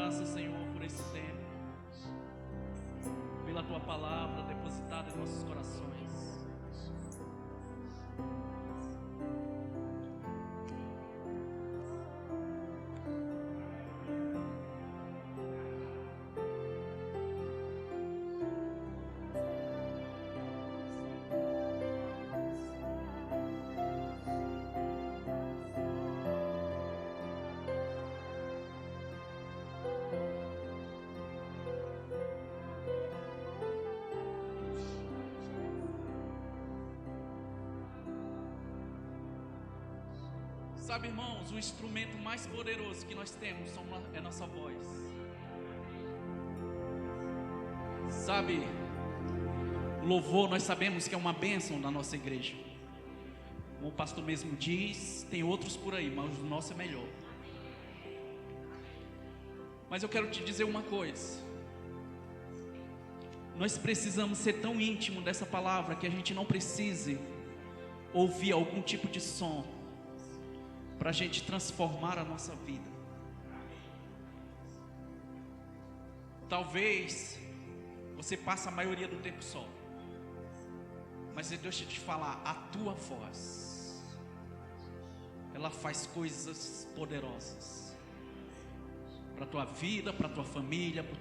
graças, Senhor, por esse tempo, pela Tua palavra depositada em nossos corações. Sabe, irmãos, o instrumento mais poderoso que nós temos é nossa voz. Sabe, o louvor nós sabemos que é uma bênção na nossa igreja. Como o pastor mesmo diz, tem outros por aí, mas o nosso é melhor. Mas eu quero te dizer uma coisa. Nós precisamos ser tão íntimo dessa palavra que a gente não precise ouvir algum tipo de som para a gente transformar a nossa vida. Talvez você passe a maioria do tempo só, mas deixa eu te falar, a tua voz, ela faz coisas poderosas para a tua vida, para a tua família, para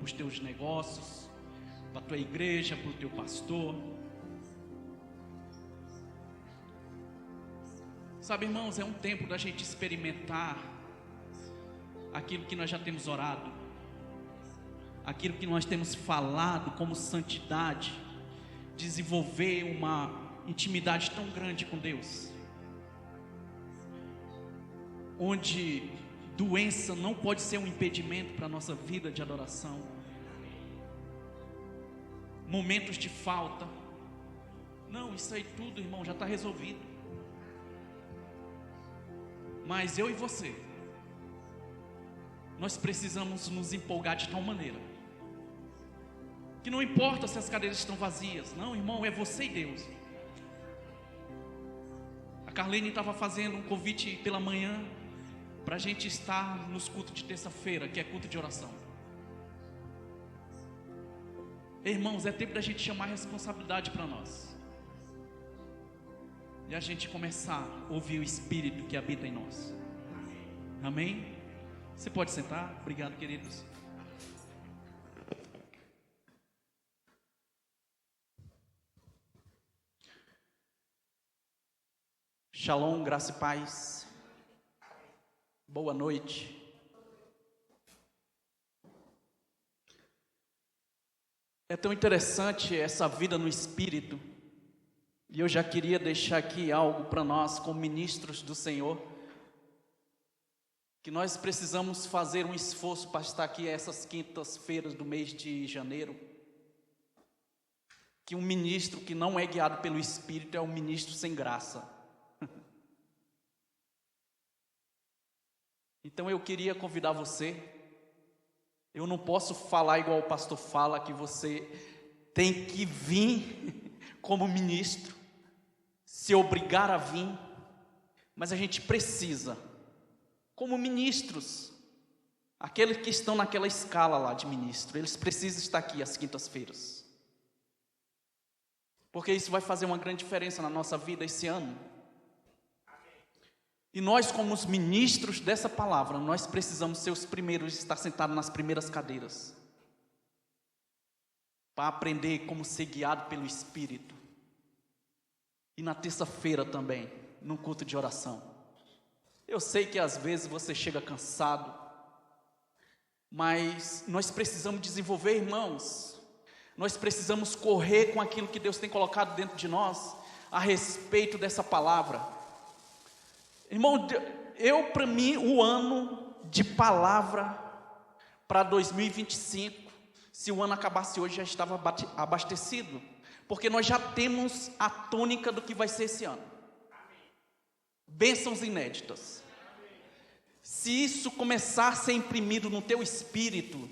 os teus negócios, para a tua igreja, para o teu pastor. Sabe, irmãos, é um tempo da gente experimentar aquilo que nós já temos orado, aquilo que nós temos falado como santidade, desenvolver uma intimidade tão grande com Deus, onde doença não pode ser um impedimento para a nossa vida de adoração, momentos de falta, não, isso aí tudo, irmão, já está resolvido. Mas eu e você, nós precisamos nos empolgar de tal maneira que não importa se as cadeiras estão vazias. Não, irmão, é você e Deus. A Carlene estava fazendo um convite pela manhã para a gente estar nos cultos de terça-feira, que é culto de oração. Irmãos, é tempo da gente chamar a responsabilidade para nós e a gente começar a ouvir o Espírito que habita em nós. Amém? Você pode sentar? Obrigado, queridos. Shalom, graça e paz. Boa noite. É tão interessante essa vida no Espírito. E eu já queria deixar aqui algo para nós, como ministros do Senhor, que nós precisamos fazer um esforço para estar aqui essas quintas-feiras do mês de janeiro. Que um ministro que não é guiado pelo Espírito é um ministro sem graça. Então eu queria convidar você. Eu não posso falar igual o pastor fala, que você tem que vir como ministro, se obrigar a vir, mas a gente precisa, como ministros, aqueles que estão naquela escala lá de ministro, eles precisam estar aqui às quintas-feiras, porque isso vai fazer uma grande diferença na nossa vida esse ano. E nós, como os ministros dessa palavra, nós precisamos ser os primeiros, estar sentados nas primeiras cadeiras, para aprender como ser guiado pelo Espírito. E na terça-feira também, no culto de oração. Eu sei que às vezes você chega cansado, mas nós precisamos desenvolver, irmãos. Nós precisamos correr com aquilo que Deus tem colocado dentro de nós, a respeito dessa palavra. Irmão, para mim, o ano de palavra para 2025, se o ano acabasse hoje, já estava abastecido. Porque nós já temos a tônica do que vai ser esse ano. Bênçãos inéditas. Se isso começar a ser imprimido no teu espírito,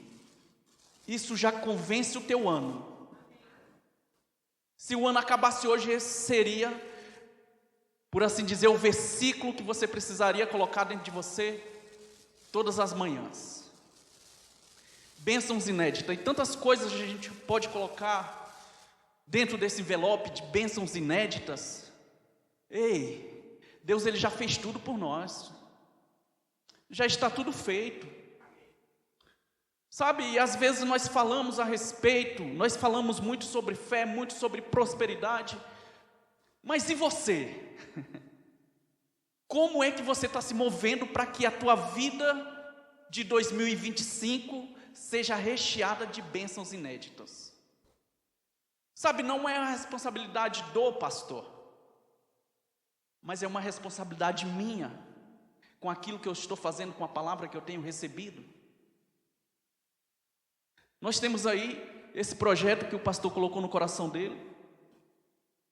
isso já convence o teu ano. Se o ano acabasse hoje, esse seria, por assim dizer, o versículo que você precisaria colocar dentro de você todas as manhãs. Bênçãos inéditas. E tantas coisas a gente pode colocar dentro desse envelope de bênçãos inéditas. Ei, Deus ele já fez tudo por nós. Já está tudo feito. Sabe, e às vezes nós falamos a respeito, nós falamos muito sobre fé, muito sobre prosperidade, mas e você? Como é que você está se movendo para que a tua vida de 2025 seja recheada de bênçãos inéditas? Sabe, não é a responsabilidade do pastor, mas é uma responsabilidade minha, com aquilo que eu estou fazendo, com a palavra que eu tenho recebido. Nós temos aí esse projeto que o pastor colocou no coração dele,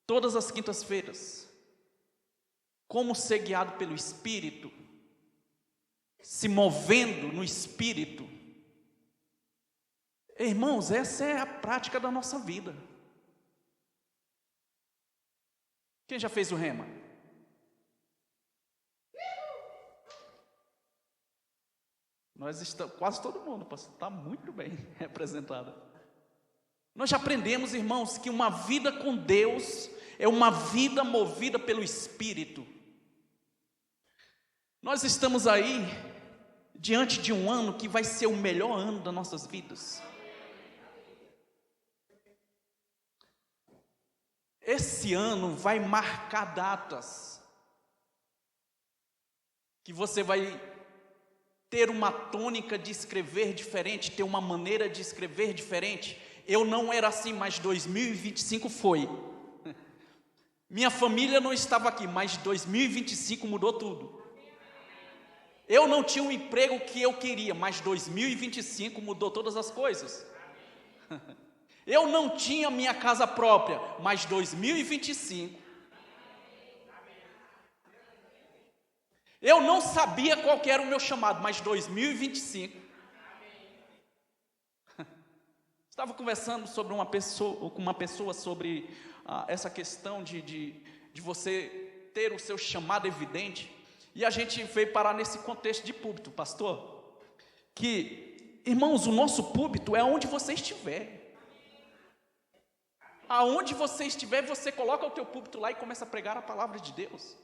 todas as quintas-feiras, como ser guiado pelo Espírito, se movendo no Espírito. Irmãos, essa é a prática da nossa vida. Quem já fez o rema? Nós estamos, quase todo mundo, pastor, está muito bem representado. Nós já aprendemos, irmãos, que uma vida com Deus é uma vida movida pelo Espírito. Nós estamos aí diante de um ano que vai ser o melhor ano das nossas vidas. Esse ano vai marcar datas que você vai ter uma tônica de escrever diferente, ter uma maneira de escrever diferente. Eu não era assim, mas 2025 foi. Minha família não estava aqui, mas 2025 mudou tudo. Eu não tinha o emprego que eu queria, mas 2025 mudou todas as coisas. Eu não tinha minha casa própria, mas 2025. Eu não sabia qual que era o meu chamado, mas 2025. Estava conversando sobre com uma pessoa sobre essa questão de você ter o seu chamado evidente. E a gente veio parar nesse contexto de púlpito, pastor. Que, irmãos, o nosso púlpito é onde você estiver. Aonde você estiver, você coloca o teu púlpito lá e começa a pregar a palavra de Deus.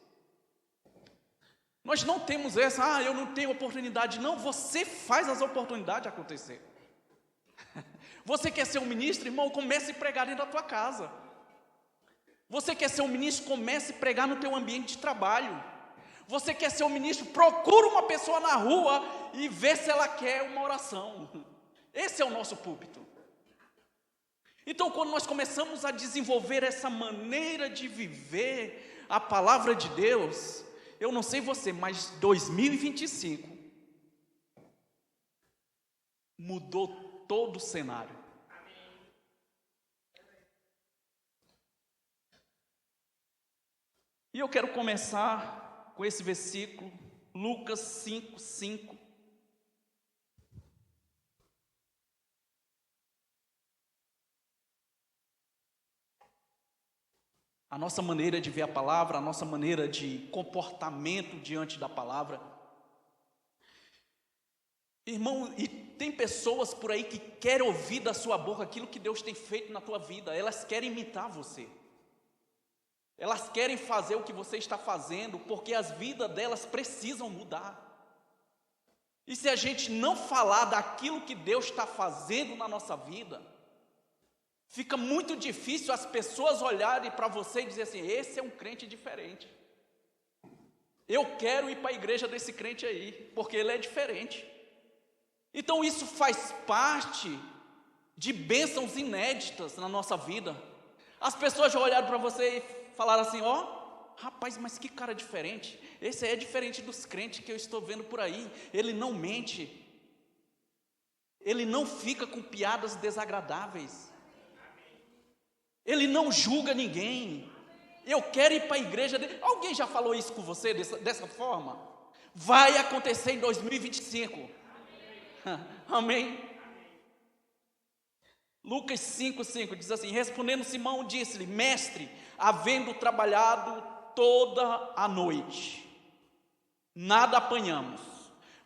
Nós não temos essa, eu não tenho oportunidade. Não, você faz as oportunidades acontecer. Você quer ser um ministro, irmão? Comece a pregar dentro da tua casa. Você quer ser um ministro? Comece a pregar no teu ambiente de trabalho. Você quer ser um ministro? Procura uma pessoa na rua e vê se ela quer uma oração. Esse é o nosso púlpito. Então, quando nós começamos a desenvolver essa maneira de viver a palavra de Deus, eu não sei você, mas 2025 mudou todo o cenário. E eu quero começar com esse versículo, Lucas 5:5. A nossa maneira de ver a palavra, a nossa maneira de comportamento diante da palavra. Irmão, e tem pessoas por aí que querem ouvir da sua boca aquilo que Deus tem feito na tua vida. Elas querem imitar você. Elas querem fazer o que você está fazendo, porque as vidas delas precisam mudar. E se a gente não falar daquilo que Deus está fazendo na nossa vida, fica muito difícil as pessoas olharem para você e dizer assim, esse é um crente diferente. Eu quero ir para a igreja desse crente aí, porque ele é diferente. Então isso faz parte de bênçãos inéditas na nossa vida. As pessoas já olharam para você e falaram assim, rapaz, mas que cara diferente. Esse aí é diferente dos crentes que eu estou vendo por aí. Ele não mente. Ele não fica com piadas desagradáveis. Ele não julga ninguém. Eu quero ir para a igreja dele. Alguém já falou isso com você dessa forma? Vai acontecer em 2025. Amém? Lucas 5:5 diz assim, respondendo Simão, disse-lhe, mestre, havendo trabalhado toda a noite, nada apanhamos,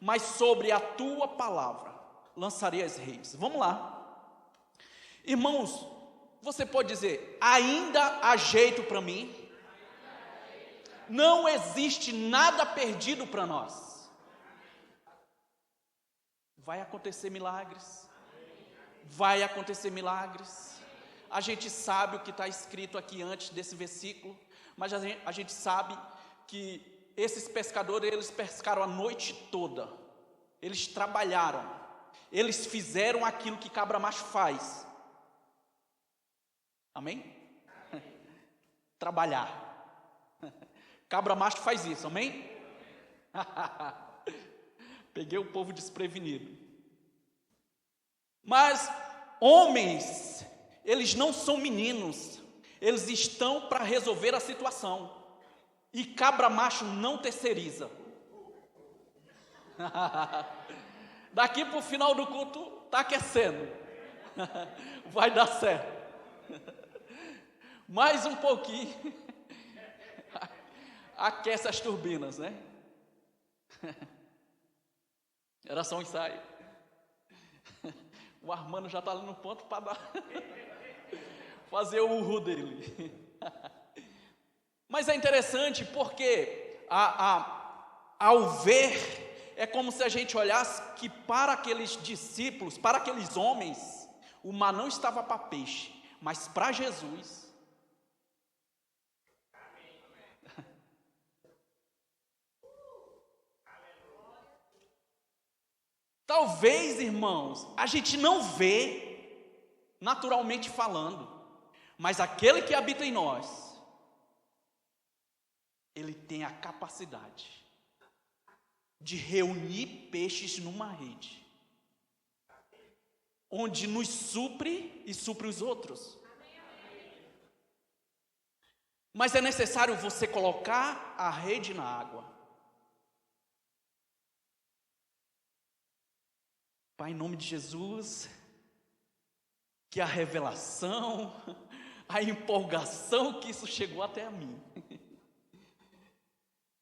mas sobre a tua palavra lançarei as redes. Vamos lá. Irmãos, você pode dizer, ainda há jeito para mim? Não existe nada perdido para nós. Vai acontecer milagres. Vai acontecer milagres. A gente sabe o que está escrito aqui antes desse versículo, mas a gente sabe que esses pescadores, eles pescaram a noite toda. Eles trabalharam. Eles fizeram aquilo que cabra macho faz. Amém? Trabalhar. Cabra macho faz isso, amém? Peguei o povo desprevenido. Mas homens, eles não são meninos, eles estão para resolver a situação. E cabra macho não terceiriza. Daqui para o final do culto, está aquecendo. Vai dar certo. Mais um pouquinho. Aquece as turbinas, né? Era só um ensaio. O Armando já está ali no ponto para fazer o urro dele. Mas é interessante porque ao ver, é como se a gente olhasse que para aqueles discípulos, para aqueles homens, o mar não estava para peixe, mas para Jesus. Talvez, irmãos, a gente não vê, naturalmente falando, mas aquele que habita em nós, ele tem a capacidade de reunir peixes numa rede, onde nos supre e supre os outros. Mas é necessário você colocar a rede na água. Pai, em nome de Jesus, que a revelação, a empolgação que isso chegou até a mim,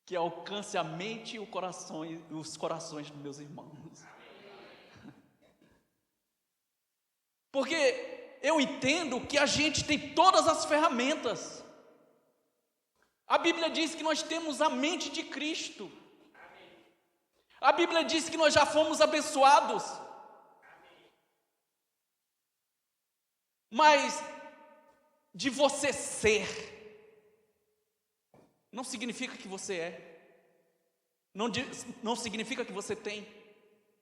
que alcance a mente e os corações dos meus irmãos. Porque eu entendo que a gente tem todas as ferramentas. A Bíblia diz que nós temos a mente de Cristo. A Bíblia diz que nós já fomos abençoados. Mas de você ser, não significa que você é, não significa que você tem,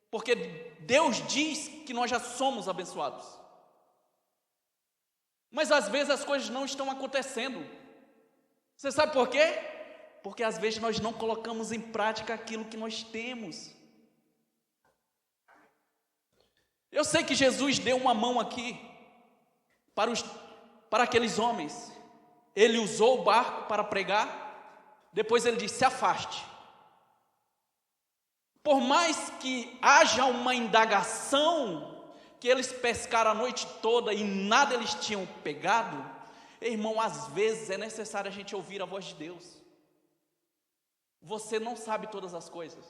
porque Deus diz que nós já somos abençoados. Mas às vezes as coisas não estão acontecendo. Você sabe por quê? Porque às vezes nós não colocamos em prática aquilo que nós temos. Eu sei que Jesus deu uma mão aqui para aqueles homens. Ele usou o barco para pregar, depois ele disse: se afaste. Por mais que haja uma indagação, que eles pescaram a noite toda e nada eles tinham pegado, irmão, às vezes é necessário a gente ouvir a voz de Deus. Você não sabe todas as coisas.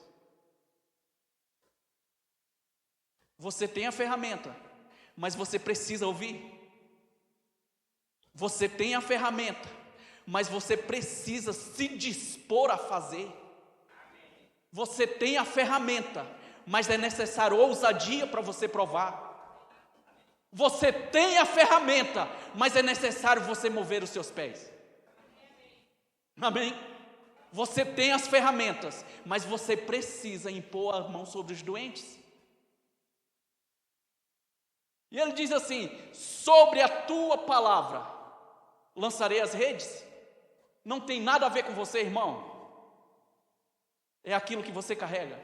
Você tem a ferramenta, mas você precisa ouvir. Você tem a ferramenta, mas você precisa se dispor a fazer. Você tem a ferramenta, mas é necessário ousadia para você provar. Você tem a ferramenta, mas é necessário você mover os seus pés. Amém? Você tem as ferramentas, mas você precisa impor a mão sobre os doentes. E ele diz assim: sobre a tua palavra lançarei as redes. Não tem nada a ver com você, irmão. É aquilo que você carrega.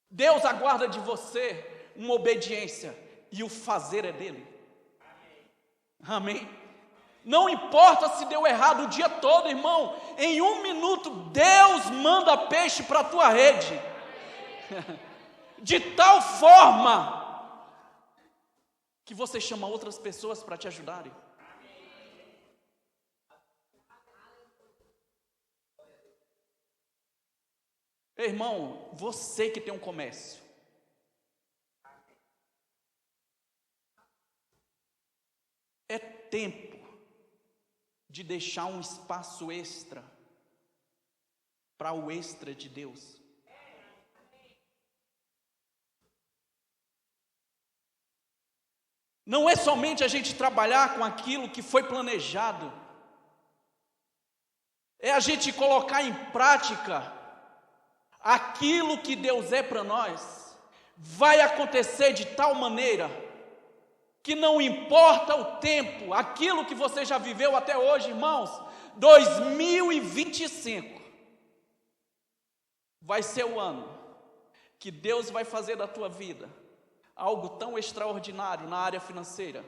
Deus aguarda de você uma obediência, e o fazer é dele. Amém? Não importa se deu errado o dia todo, irmão. Em 1 minuto Deus manda peixe para a tua rede. De tal forma que você chama outras pessoas para te ajudarem. Irmão, você que tem um comércio, é tempo de deixar um espaço extra para o extra de Deus. Não é somente a gente trabalhar com aquilo que foi planejado, é a gente colocar em prática aquilo que Deus é para nós. Vai acontecer de tal maneira que não importa o tempo, aquilo que você já viveu até hoje, irmãos, 2025 vai ser o ano que Deus vai fazer da tua vida algo tão extraordinário na área financeira.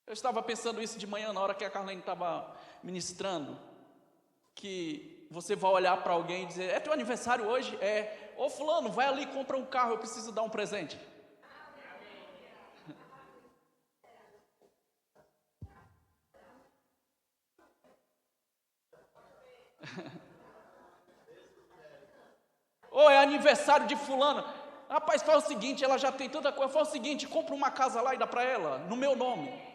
Eu estava pensando isso de manhã, na hora que a Carlene estava ministrando, que você vai olhar para alguém e dizer: é teu aniversário hoje? É. Ô fulano, vai ali e compra um carro, eu preciso dar um presente. Ou é aniversário de fulano. Rapaz, faz o seguinte, ela já tem tanta coisa. Faz o seguinte, compra uma casa lá e dá para ela, no meu nome.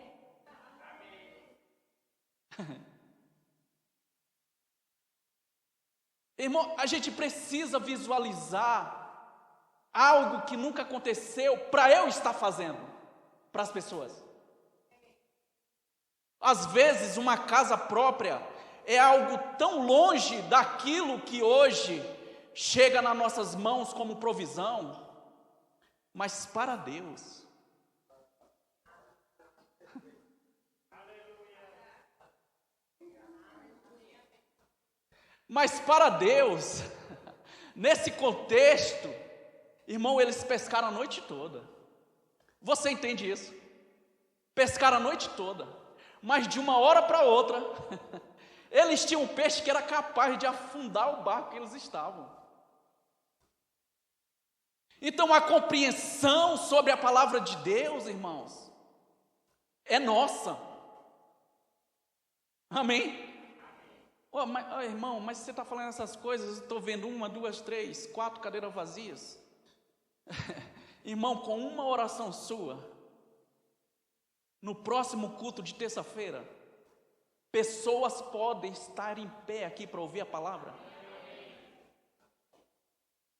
Irmão, a gente precisa visualizar algo que nunca aconteceu para eu estar fazendo para as pessoas. Às vezes uma casa própria é algo tão longe daquilo que hoje chega nas nossas mãos como provisão, mas para Deus, nesse contexto, irmão, eles pescaram a noite toda. Você entende isso? Pescaram a noite toda, mas de uma hora para outra, eles tinham um peixe que era capaz de afundar o barco que eles estavam. Então a compreensão sobre a palavra de Deus, irmãos, é nossa. Amém? Irmão, mas você está falando essas coisas, eu estou vendo 1, 2, 3, 4 cadeiras vazias. Irmão, com uma oração sua, no próximo culto de terça-feira, pessoas podem estar em pé aqui para ouvir a palavra.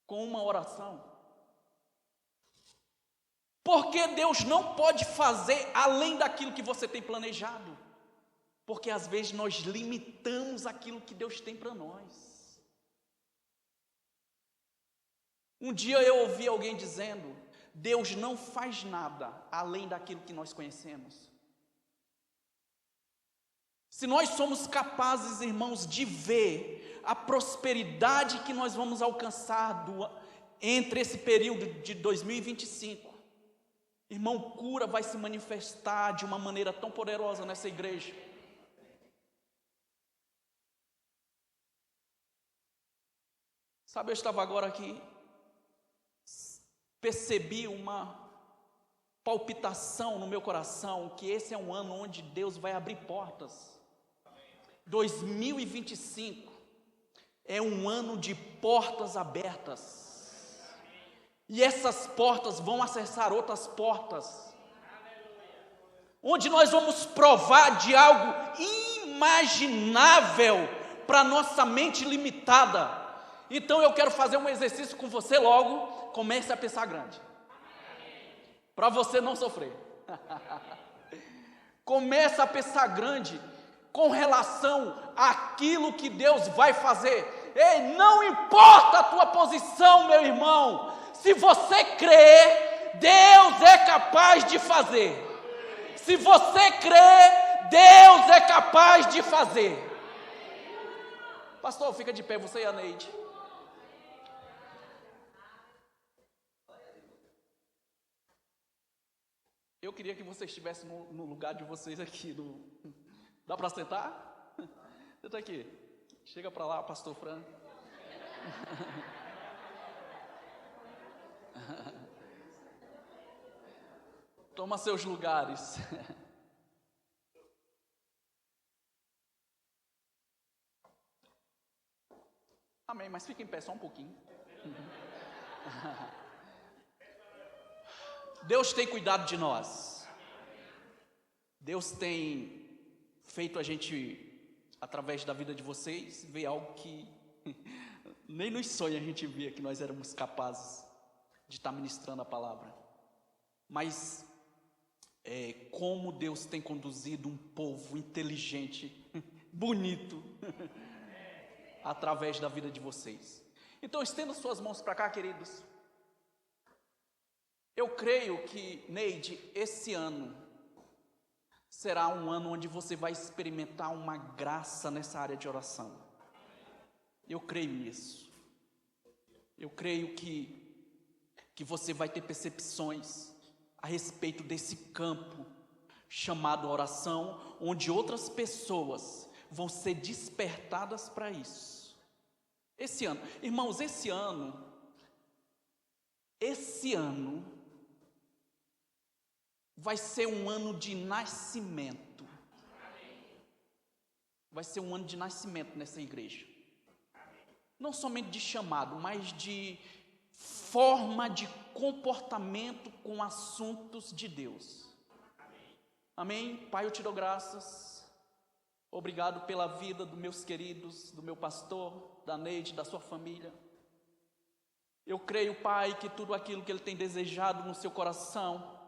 Com uma oração. Porque Deus não pode fazer além daquilo que você tem planejado. Porque às vezes nós limitamos aquilo que Deus tem para nós. Um dia eu ouvi alguém dizendo: Deus não faz nada além daquilo que nós conhecemos. Se nós somos capazes, irmãos, de ver a prosperidade que nós vamos alcançar entre esse período de 2025, irmão, cura vai se manifestar de uma maneira tão poderosa nessa igreja. Sabe, eu estava agora aqui, percebi uma palpitação no meu coração, que esse é um ano onde Deus vai abrir portas. 2025 é um ano de portas abertas. E essas portas vão acessar outras portas. Onde nós vamos provar de algo inimaginável para nossa mente limitada. Então eu quero fazer um exercício com você logo. Comece a pensar grande. Para você não sofrer. Comece a pensar grande com relação àquilo que Deus vai fazer. Ei, não importa a tua posição, meu irmão. Se você crer, Deus é capaz de fazer. Se você crer, Deus é capaz de fazer. Pastor, fica de pé, você e a Neide. Eu queria que você estivesse no lugar de vocês aqui. Dá para sentar? Senta aqui. Chega para lá, pastor Fran. Toma seus lugares. Amém, mas fica em pé só um pouquinho. Deus tem cuidado de nós. Deus tem feito a gente, através da vida de vocês, ver algo que nem nos sonhos a gente via que nós éramos capazes de estar ministrando a palavra. Mas como Deus tem conduzido um povo inteligente, bonito, através da vida de vocês. Então estenda suas mãos para cá, queridos. Eu creio que, Neide, esse ano será um ano onde você vai experimentar uma graça nessa área de oração. Eu creio nisso. Eu creio que você vai ter percepções a respeito desse campo chamado oração, onde outras pessoas vão ser despertadas para isso. Esse ano, irmãos, esse ano vai ser um ano de nascimento. Vai ser um ano de nascimento nessa igreja. Não somente de chamado, mas de forma de comportamento com assuntos de Deus. Amém? Pai, eu te dou graças. Obrigado pela vida dos meus queridos, do meu pastor, da Neide, da sua família. Eu creio, Pai, que tudo aquilo que Ele tem desejado no seu coração,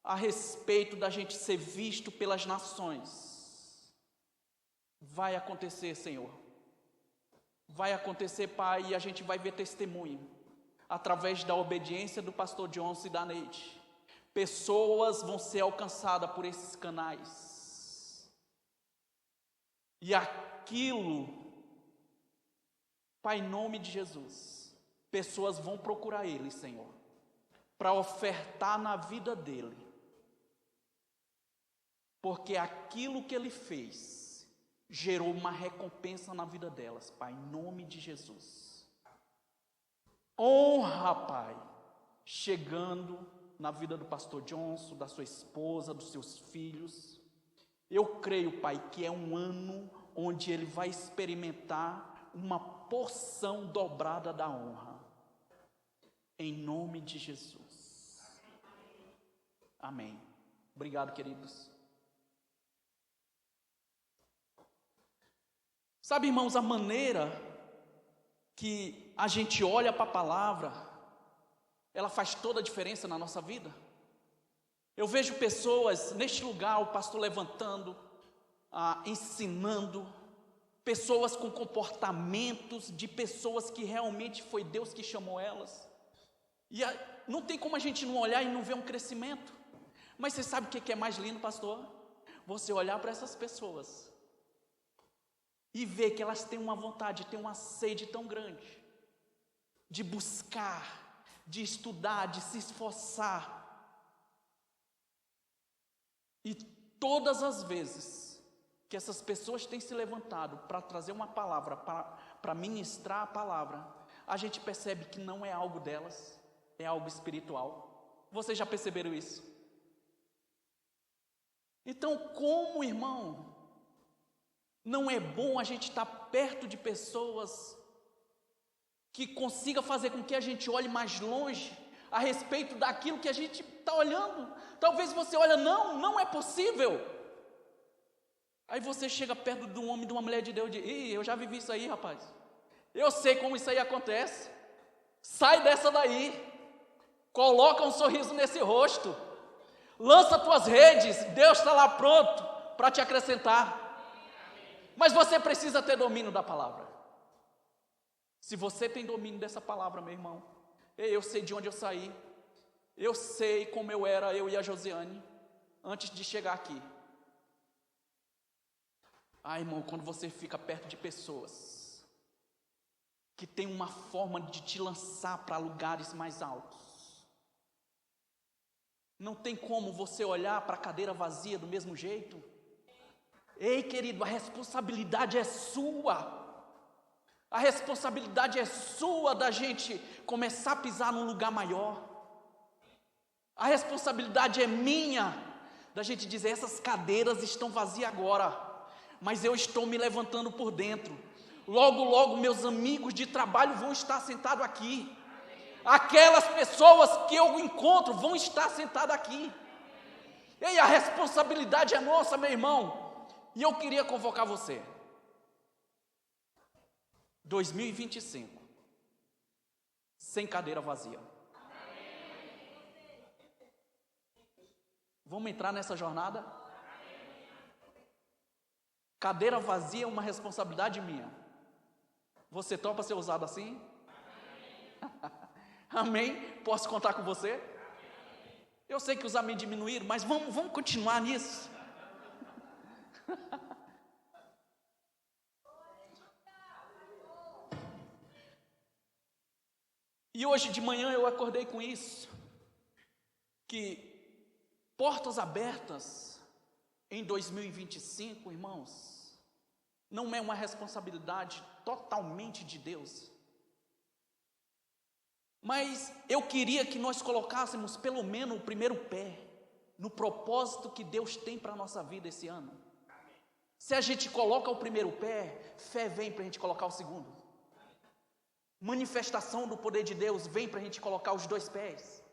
a respeito da gente ser visto pelas nações, vai acontecer, Senhor. Vai acontecer, Pai, e a gente vai ver testemunho, através da obediência do pastor Johnson e da Neide. Pessoas vão ser alcançadas por esses canais. E aquilo, Pai, em nome de Jesus, pessoas vão procurar Ele, Senhor, para ofertar na vida dEle. Porque aquilo que Ele fez gerou uma recompensa na vida delas, Pai, em nome de Jesus. Honra, Pai, chegando na vida do pastor Johnson, da sua esposa, dos seus filhos. Eu creio, Pai, que é um ano onde ele vai experimentar uma porção dobrada da honra. Em nome de Jesus. Amém. Obrigado, queridos. Sabe, irmãos, a maneira que a gente olha para a palavra, ela faz toda a diferença na nossa vida. Eu vejo pessoas neste lugar, o pastor levantando, ensinando, pessoas com comportamentos de pessoas que realmente foi Deus que chamou elas. E não tem como a gente não olhar e não ver um crescimento. Mas você sabe o que é mais lindo, pastor? Você olhar para essas pessoas e ver que elas têm uma vontade, têm uma sede tão grande de buscar, de estudar, de se esforçar. E todas as vezes que essas pessoas têm se levantado para trazer uma palavra, para ministrar a palavra, a gente percebe que não é algo delas, é algo espiritual. Vocês já perceberam isso? Então, como, irmão, não é bom a gente estar perto de pessoas que consiga fazer com que a gente olhe mais longe a respeito daquilo que a gente está olhando. Talvez você olha, não é possível. Aí você chega perto de um homem, de uma mulher de Deus e diz, eu já vivi isso aí, rapaz. Eu sei como isso aí acontece. Sai dessa daí. Coloca um sorriso nesse rosto. Lança tuas redes. Deus está lá pronto para te acrescentar. Mas você precisa ter domínio da palavra. Se você tem domínio dessa palavra, meu irmão, eu sei de onde eu saí, eu sei como eu era, eu e a Josiane, antes de chegar aqui. Irmão, quando você fica perto de pessoas que tem uma forma de te lançar para lugares mais altos, não tem como você olhar para a cadeira vazia do mesmo jeito. Ei, querido, a responsabilidade é sua. A responsabilidade é sua da gente começar a pisar num lugar maior. A responsabilidade é minha da gente dizer, essas cadeiras estão vazias agora, mas eu estou me levantando por dentro. Logo, logo, meus amigos de trabalho vão estar sentados aqui. Aquelas pessoas que eu encontro vão estar sentadas aqui. E a responsabilidade é nossa, meu irmão. E eu queria convocar você. 2025. Sem cadeira vazia. Vamos entrar nessa jornada? Cadeira vazia é uma responsabilidade minha. Você topa ser usado assim? Amém? Posso contar com você? Eu sei que os amém diminuíram, mas vamos continuar nisso. E hoje de manhã eu acordei com isso, que portas abertas em 2025, irmãos, não é uma responsabilidade totalmente de Deus. Mas eu queria que nós colocássemos pelo menos o primeiro pé no propósito que Deus tem para a nossa vida esse ano. Se a gente coloca o primeiro pé, fé vem para a gente colocar o segundo. Manifestação do poder de Deus vem para a gente colocar os dois pés.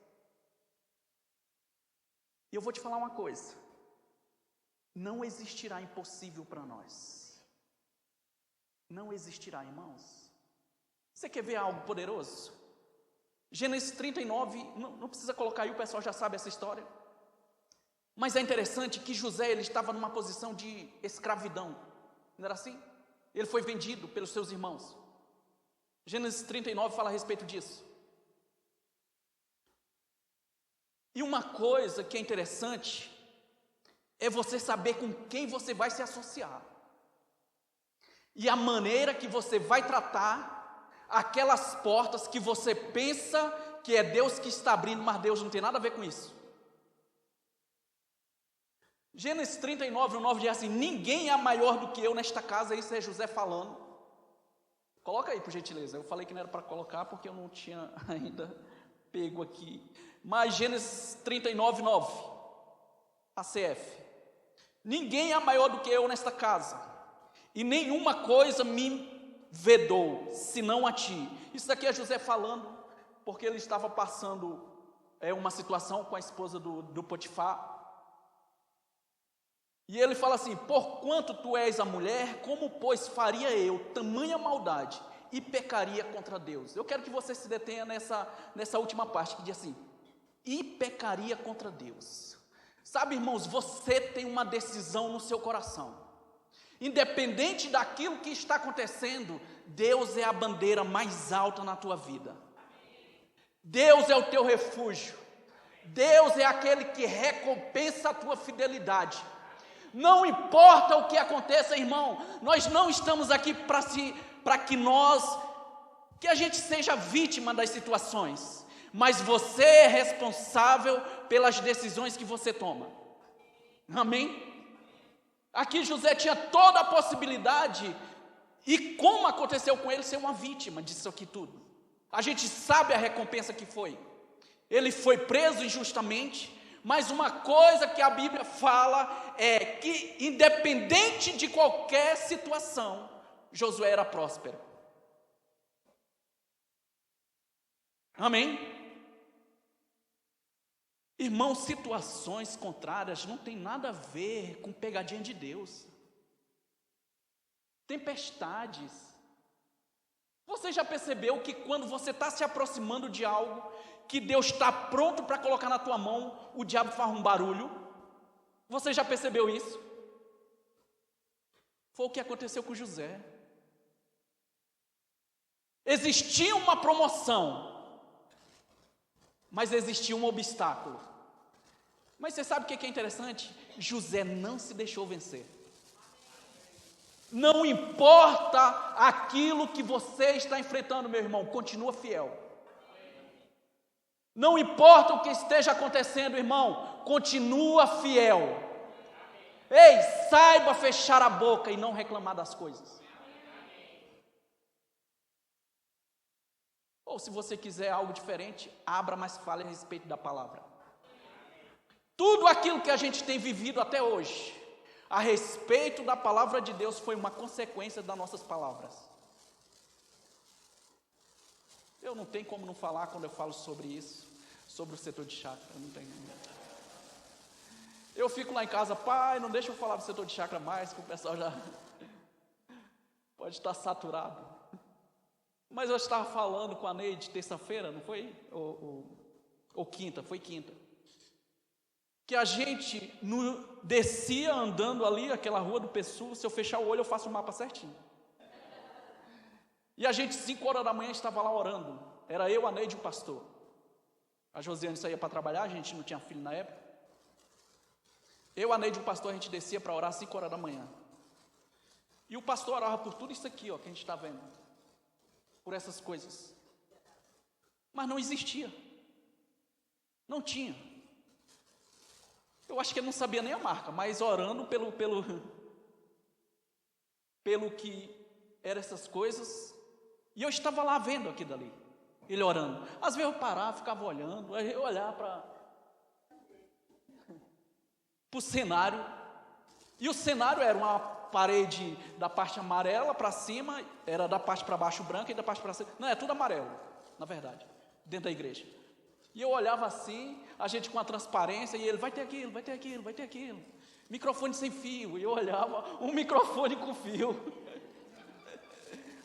E eu vou te falar uma coisa: não existirá impossível para nós. Não existirá, irmãos. Você quer ver algo poderoso? Gênesis 39, não precisa colocar aí, o pessoal já sabe essa história. Mas é interessante que José, ele estava numa posição de escravidão. Não era assim? Ele foi vendido pelos seus irmãos. Gênesis 39 fala a respeito disso. E uma coisa que é interessante é você saber com quem você vai se associar. E a maneira que você vai tratar aquelas portas que você pensa que é Deus que está abrindo, mas Deus não tem nada a ver com isso. Gênesis 39, o 9 diz assim: ninguém é maior do que eu nesta casa. Isso é José falando. Coloca aí, por gentileza. Eu falei que não era para colocar porque eu não tinha ainda pego aqui. Mas Gênesis 39, 9, ACF: ninguém é maior do que eu nesta casa, e nenhuma coisa me vedou, senão a ti. Isso daqui é José falando, porque ele estava passando uma situação com a esposa do Potifar. E ele fala assim: porquanto tu és a mulher, como pois faria eu tamanha maldade e pecaria contra Deus? Eu quero que você se detenha nessa última parte que diz assim: e pecaria contra Deus. Sabe, irmãos, você tem uma decisão no seu coração. Independente daquilo que está acontecendo, Deus é a bandeira mais alta na tua vida. Deus é o teu refúgio. Deus é aquele que recompensa a tua fidelidade. Não importa o que aconteça, irmão, nós não estamos aqui para que a gente seja vítima das situações, mas você é responsável pelas decisões que você toma. Amém? Aqui José tinha toda a possibilidade, e como aconteceu com ele, ser uma vítima disso aqui tudo. A gente sabe a recompensa que foi. Ele foi preso injustamente, mas uma coisa que a Bíblia fala é que, independente de qualquer situação, Josué era próspero. Amém? Irmão, situações contrárias não tem nada a ver com pegadinha de Deus. Tempestades. Você já percebeu que quando você está se aproximando de algo que Deus está pronto para colocar na tua mão, o diabo faz um barulho? Você já percebeu isso? Foi o que aconteceu com José. Existia uma promoção, mas existia um obstáculo. Mas você sabe o que é interessante? José não se deixou vencer. Não importa aquilo que você está enfrentando, meu irmão, continua fiel. Não importa o que esteja acontecendo, irmão, continua fiel. Ei, saiba fechar a boca e não reclamar das coisas. Ou se você quiser algo diferente, abra, mas fale a respeito da palavra. Tudo aquilo que a gente tem vivido até hoje, a respeito da palavra de Deus, foi uma consequência das nossas palavras. Eu não tenho como não falar quando eu falo sobre isso, sobre o setor de chácara, não tenho. Eu fico lá em casa, pai, não deixa eu falar do setor de chácara mais, que o pessoal já pode estar saturado. Mas eu estava falando com a Neide terça-feira, não foi? Ou quinta, foi quinta. Que a gente descia andando ali, aquela rua do Pessu, se eu fechar o olho eu faço o mapa certinho. E a gente, 5 horas da manhã, estava lá orando. Era eu, a Neide e o pastor. A Josiane saía para trabalhar, a gente não tinha filho na época. Eu, a Neide e o pastor, a gente descia para orar 5 horas da manhã. E o pastor orava por tudo isso aqui, ó, que a gente está vendo. Por essas coisas. Mas não existia. Não tinha. Eu acho que ele não sabia nem a marca, mas orando pelo que eram essas coisas. E eu estava lá vendo aquilo dali, ele orando. Às vezes eu parava, ficava olhando, eu olhava para o cenário. E o cenário era uma parede da parte amarela para cima, era da parte para baixo branca e da parte para cima. Não, é tudo amarelo, na verdade, dentro da igreja. E eu olhava assim, a gente com a transparência, e ele, vai ter aquilo, vai ter aquilo, vai ter aquilo. Microfone sem fio, e eu olhava, um microfone com fio.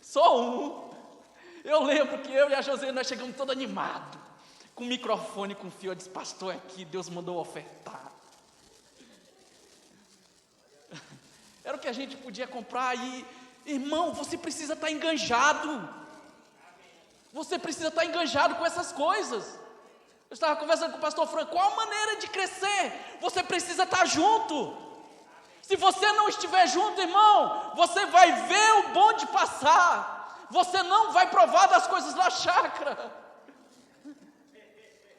Só um. Eu lembro que eu e a José, nós chegamos todos animados, com o microfone com fio. Eu disse, pastor, aqui Deus mandou ofertar. Era o que a gente podia comprar. E, irmão, você precisa estar enganjado. Você precisa estar enganjado com essas coisas. Eu estava conversando com o pastor Franco, qual a maneira de crescer? Você precisa estar junto. Se você não estiver junto, irmão, você vai ver o bonde passar. Você não vai provar das coisas da chácara.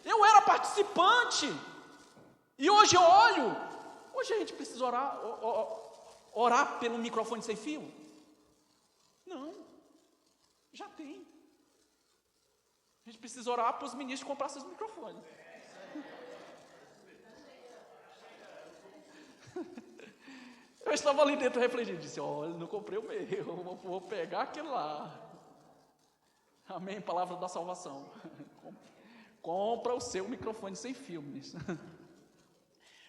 Eu era participante. E hoje eu olho. Hoje a gente precisa orar pelo microfone sem fio? Não. Já tem. A gente precisa orar para os ministros comprar seus microfones. Eu estava ali dentro refletindo, disse, olha, não comprei o meu, vou pegar aquele lá. Amém, palavra da salvação. Compra o seu microfone sem fio, ministro.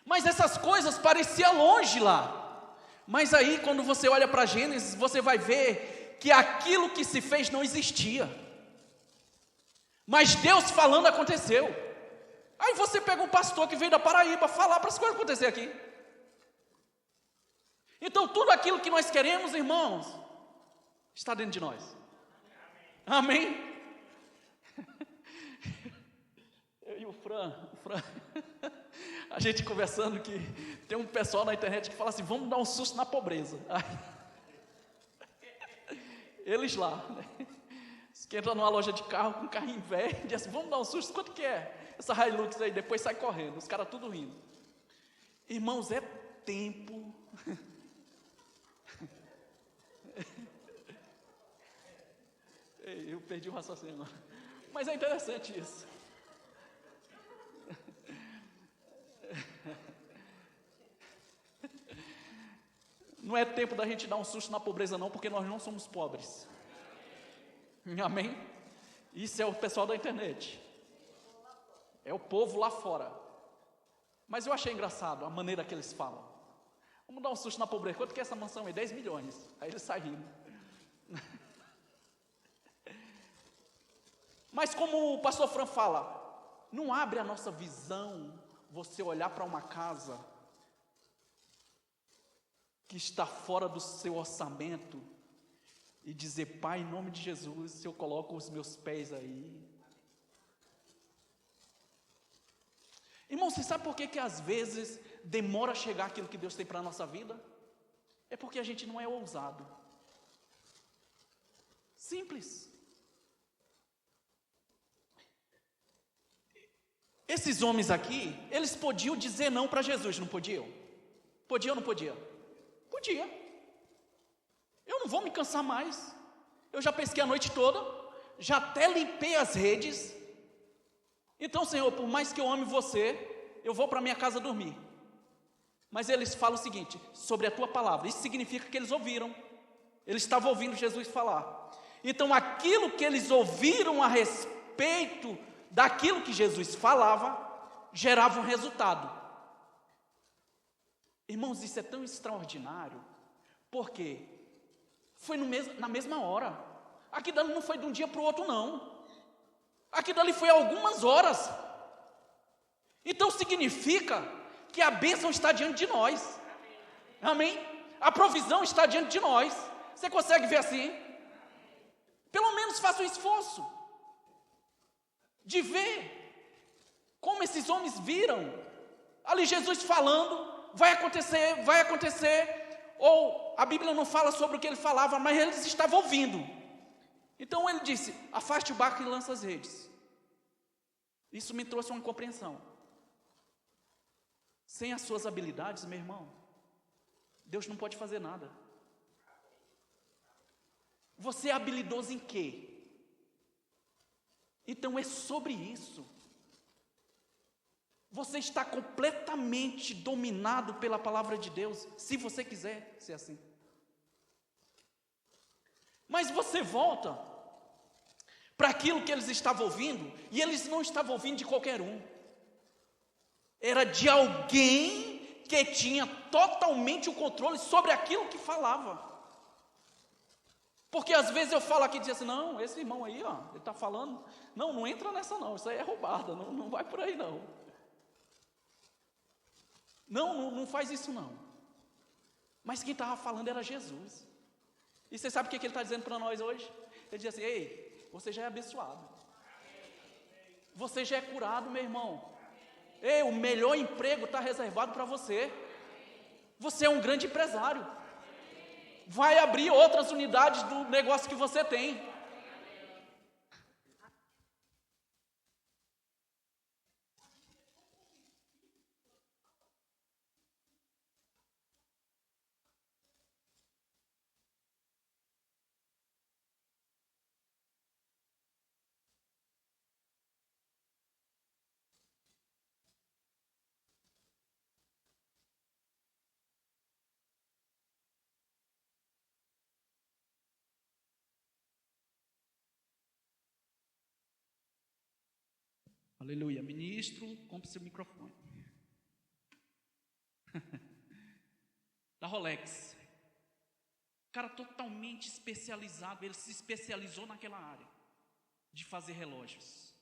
Mas essas coisas pareciam longe lá. Mas aí, quando você olha para Gênesis, você vai ver que aquilo que se fez não existia. Mas Deus falando aconteceu. Aí você pega um pastor que veio da Paraíba falar para as coisas acontecer aqui. Então tudo aquilo que nós queremos, irmãos, está dentro de nós. Amém? Eu e o Fran, a gente conversando que tem um pessoal na internet que fala assim, vamos dar um susto na pobreza. Eles lá, né? Que entra numa loja de carro com um carrinho velho e diz assim, vamos dar um susto, quanto que é? Essa Hilux aí, depois sai correndo, os caras tudo rindo. Irmãos, é tempo. Eu perdi o raciocínio agora. Mas é interessante isso. Não é tempo da gente dar um susto na pobreza não, porque nós não somos pobres. Amém? Isso é o pessoal da internet. É o povo lá fora. Mas eu achei engraçado a maneira que eles falam. Vamos dar um susto na pobreza. Quanto que é essa mansão aí? 10 milhões. Aí eles saem rindo. Mas como o pastor Fran fala, não abre a nossa visão você olhar para uma casa que está fora do seu orçamento e dizer, Pai, em nome de Jesus, eu coloco os meus pés aí. Irmão, você sabe por que às vezes demora a chegar aquilo que Deus tem para a nossa vida? É porque a gente não é ousado. Simples. Esses homens aqui, eles podiam dizer não para Jesus, não podiam? Podia ou não podia? Podia. Eu não vou me cansar mais. Eu já pesquei a noite toda, já até limpei as redes. Então, Senhor, por mais que eu ame você, eu vou para minha casa dormir. Mas eles falam o seguinte, sobre a tua palavra. Isso significa que eles ouviram. Eles estavam ouvindo Jesus falar. Então aquilo que eles ouviram a respeito daquilo que Jesus falava, gerava um resultado. Irmãos, isso é tão extraordinário, porque foi na mesma hora. Aquilo não foi de um dia para o outro, não. Aquilo ali foi algumas horas. Então significa que a bênção está diante de nós. Amém? A provisão está diante de nós. Você consegue ver assim? Pelo menos faça o esforço de ver como esses homens viram. Ali Jesus falando, vai acontecer. Ou a Bíblia não fala sobre o que ele falava, mas eles estavam ouvindo. Então ele disse: afaste o barco e lança as redes. Isso me trouxe uma compreensão. Sem as suas habilidades, meu irmão, Deus não pode fazer nada. Você é habilidoso em quê? Então é sobre isso. Você está completamente dominado pela palavra de Deus, se você quiser ser assim. Mas você volta para aquilo que eles estavam ouvindo, e eles não estavam ouvindo de qualquer um. Era de alguém que tinha totalmente o controle sobre aquilo que falava. Porque às vezes eu falo aqui e diz assim: não, esse irmão aí, ó, ele está falando, não entra nessa não, isso aí é roubada, não vai por aí não. Não faz isso não. Mas quem estava falando era Jesus. E você sabe o que ele está dizendo para nós hoje? Ele diz assim: ei, você já é abençoado. Você já é curado, meu irmão. Ei, o melhor emprego está reservado para você. Você é um grande empresário. Vai abrir outras unidades do negócio que você tem. Aleluia. Ministro, compre seu microfone. Da Rolex. Cara totalmente especializado, ele se especializou naquela área de fazer relógios.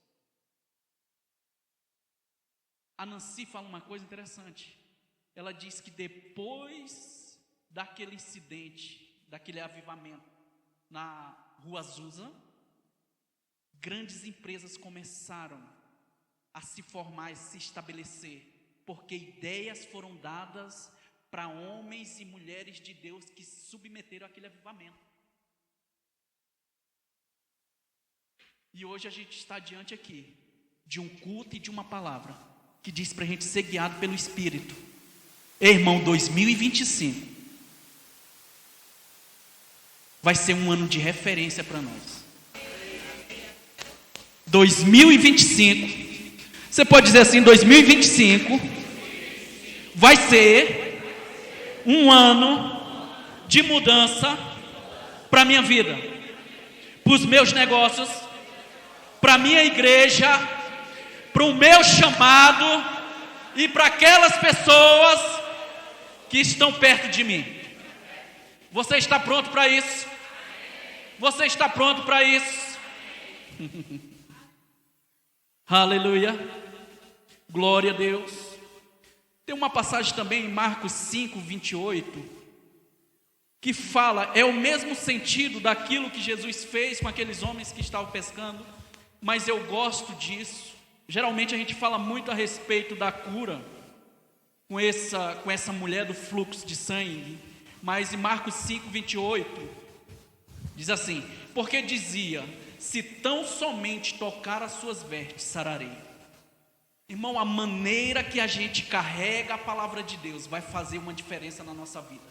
A Nancy fala uma coisa interessante. Ela diz que depois daquele incidente, daquele avivamento na Rua Azusa, grandes empresas começaram a se formar e se estabelecer, porque ideias foram dadas para homens e mulheres de Deus que se submeteram àquele avivamento. E hoje a gente está diante aqui de um culto e de uma palavra que diz para a gente ser guiado pelo Espírito. Irmão, 2025 vai ser um ano de referência para nós. 2025, você pode dizer assim, 2025 vai ser um ano de mudança para a minha vida, para os meus negócios, para a minha igreja, para o meu chamado e para aquelas pessoas que estão perto de mim. Você está pronto para isso? Você está pronto para isso? Aleluia. Glória a Deus. Tem uma passagem também em Marcos 5, 28, que fala, é o mesmo sentido daquilo que Jesus fez com aqueles homens que estavam pescando, mas eu gosto disso. Geralmente a gente fala muito a respeito da cura com essa mulher do fluxo de sangue, mas em Marcos 5, 28, diz assim: porque dizia, se tão somente tocar as suas vestes, sararei. Irmão, a maneira que a gente carrega a palavra de Deus vai fazer uma diferença na nossa vida.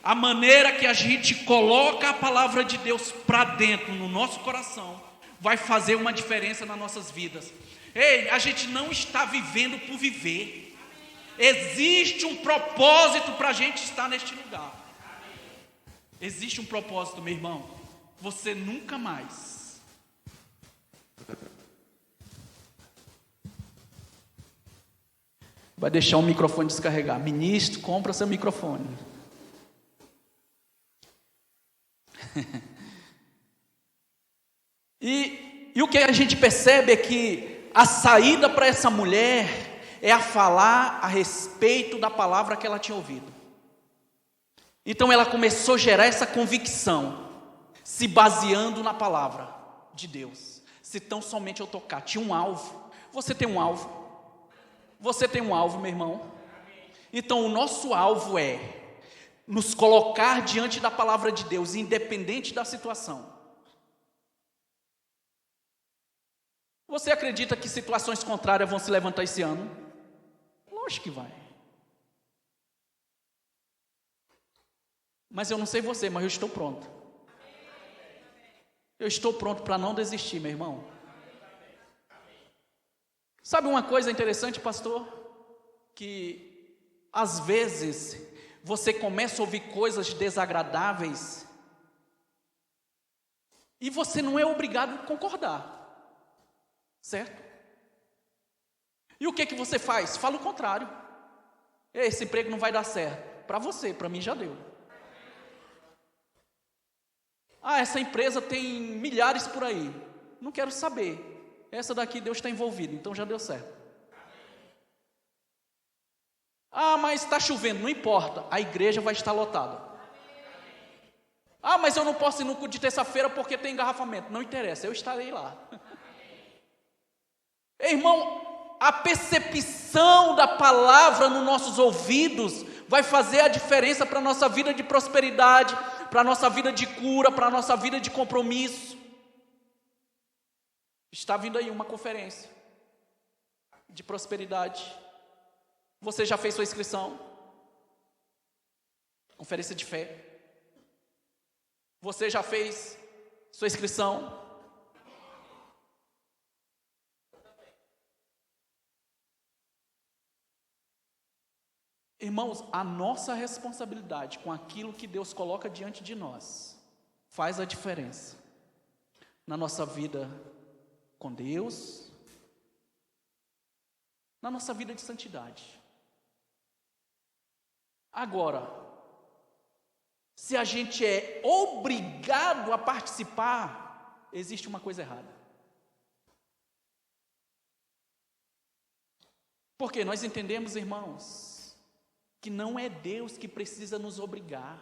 A maneira que a gente coloca a palavra de Deus para dentro, no nosso coração, vai fazer uma diferença nas nossas vidas. Ei, a gente não está vivendo por viver. Existe um propósito para a gente estar neste lugar. Existe um propósito, meu irmão. você nunca mais vai deixar o microfone descarregar. Ministro, compra seu microfone. E o que a gente percebe é que a saída para essa mulher é a falar a respeito da palavra que ela tinha ouvido. Então ela começou a gerar essa convicção, se baseando na palavra de Deus. Se tão somente eu tocar, tinha um alvo. Você tem um alvo? Você tem um alvo, meu irmão? Então o nosso alvo é nos colocar diante da palavra de Deus, independente da situação. Você acredita que situações contrárias vão se levantar esse ano? Lógico que vai. Mas eu não sei você, mas eu estou pronto. Eu estou pronto para não desistir, meu irmão. Sabe uma coisa interessante, pastor? Que às vezes você começa a ouvir coisas desagradáveis e você não é obrigado a concordar. Certo? E o que você faz? Fala o contrário. Esse emprego não vai dar certo. Para você, para mim já deu. Essa empresa tem milhares por aí. Não quero saber. Essa daqui Deus está envolvido, então já deu certo. Mas está chovendo, não importa. A igreja vai estar lotada. Mas eu não posso ir no culto de terça-feira porque tem engarrafamento. Não interessa, eu estarei lá. Irmão, a percepção da palavra nos nossos ouvidos vai fazer a diferença para a nossa vida de prosperidade, para a nossa vida de cura, para a nossa vida de compromisso. Está vindo aí uma conferência de prosperidade. Você já fez sua inscrição? Conferência de fé. Você já fez sua inscrição? Irmãos, a nossa responsabilidade com aquilo que Deus coloca diante de nós faz a diferença na nossa vida com Deus, na nossa vida de santidade. Agora, se a gente é obrigado a participar, existe uma coisa errada. Porque nós entendemos, irmãos, que não é Deus que precisa nos obrigar.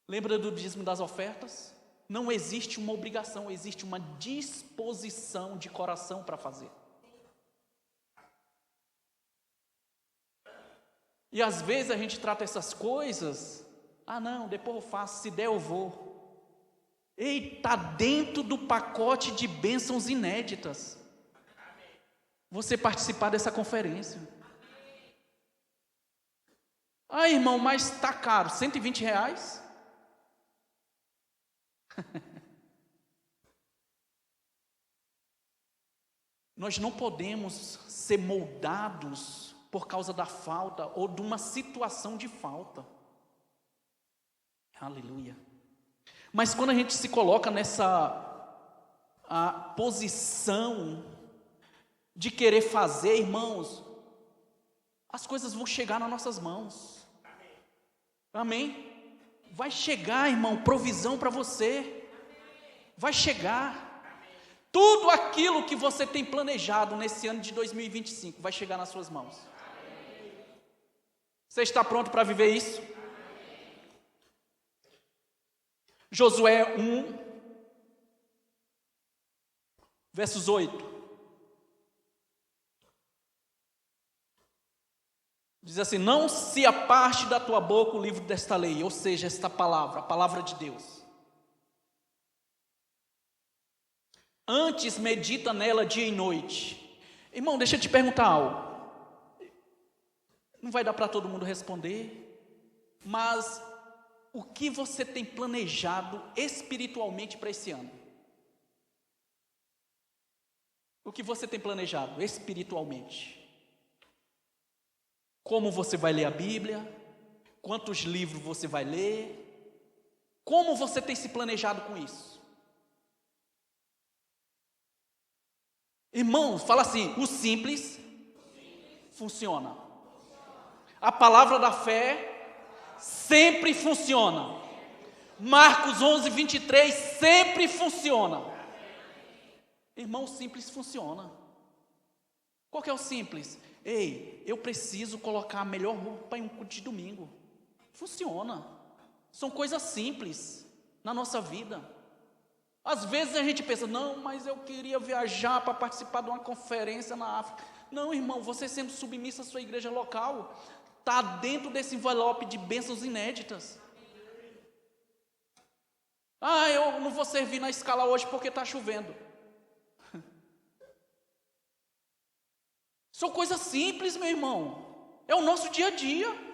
Lembra do dízimo das ofertas? Não existe uma obrigação, existe uma disposição de coração para fazer. E às vezes a gente trata essas coisas, não, depois eu faço, se der eu vou. Está dentro do pacote de bênçãos inéditas você participar dessa conferência. Irmão, mas está caro, R$120? Nós não podemos ser moldados por causa da falta ou de uma situação de falta. Aleluia. Mas quando a gente se coloca nessa posição de querer fazer, irmãos, as coisas vão chegar nas nossas mãos. Amém? Vai chegar, irmão, provisão para você. Vai chegar. Tudo aquilo que você tem planejado nesse ano de 2025 vai chegar nas suas mãos. Você está pronto para viver isso? Josué 1, versos 8. Diz assim: não se aparte da tua boca o livro desta lei, ou seja, esta palavra, a palavra de Deus. Antes medita nela dia e noite. Irmão, deixa eu te perguntar algo. Não vai dar para todo mundo responder, mas o que você tem planejado espiritualmente para esse ano? O que você tem planejado espiritualmente? Como você vai ler a Bíblia? Quantos livros você vai ler? Como você tem se planejado com isso? Irmãos, fala assim: o simples funciona. A palavra da fé sempre funciona. Marcos 11, 23 sempre funciona. Irmão, o simples funciona. Qual que é o simples? Ei, eu preciso colocar a melhor roupa em um culto de domingo. Funciona. São coisas simples na nossa vida. Às vezes a gente pensa: não, mas eu queria viajar para participar de uma conferência na África. Não, irmão, você sendo submisso à sua igreja local, está dentro desse envelope de bênçãos inéditas. Ah, eu não vou servir na escala hoje porque está chovendo. São coisas simples, meu irmão. É o nosso dia a dia.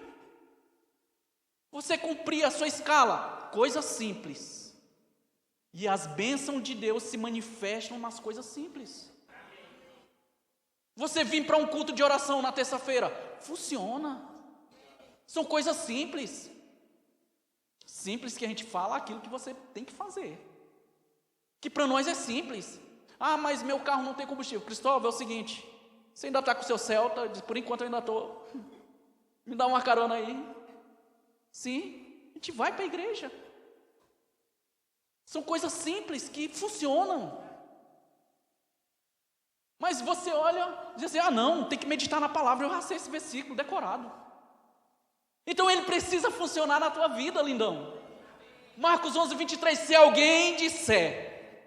Você cumprir a sua escala, coisas simples. E as bênçãos de Deus se manifestam nas coisas simples. Você vir para um culto de oração na terça-feira, funciona. São coisas simples. Simples que a gente fala aquilo que você tem que fazer. Que para nós é simples. Ah, mas meu carro não tem combustível. Cristóvão, é o seguinte: você ainda está com o seu Celta? Por enquanto eu ainda estou. Me dá uma carona aí. Sim, a gente vai para a igreja. São coisas simples que funcionam. Mas você olha e diz assim: ah não, tem que meditar na palavra. Eu já sei esse versículo decorado. Então ele precisa funcionar na tua vida, lindão. Marcos 11, 23, se alguém disser.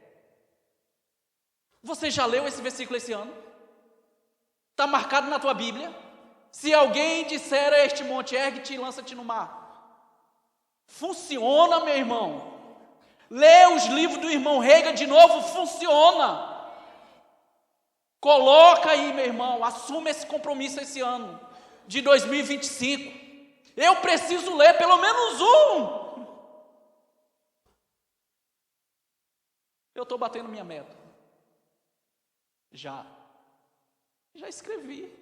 Você já leu esse versículo esse ano? Está marcado na tua Bíblia? Se alguém disser a este monte, ergue-te e lança-te no mar. Funciona, meu irmão. Lê os livros do irmão Rega de novo, funciona. Coloca aí, meu irmão, assume esse compromisso esse ano, de 2025. Eu preciso ler pelo menos um. Eu estou batendo minha meta. Já escrevi.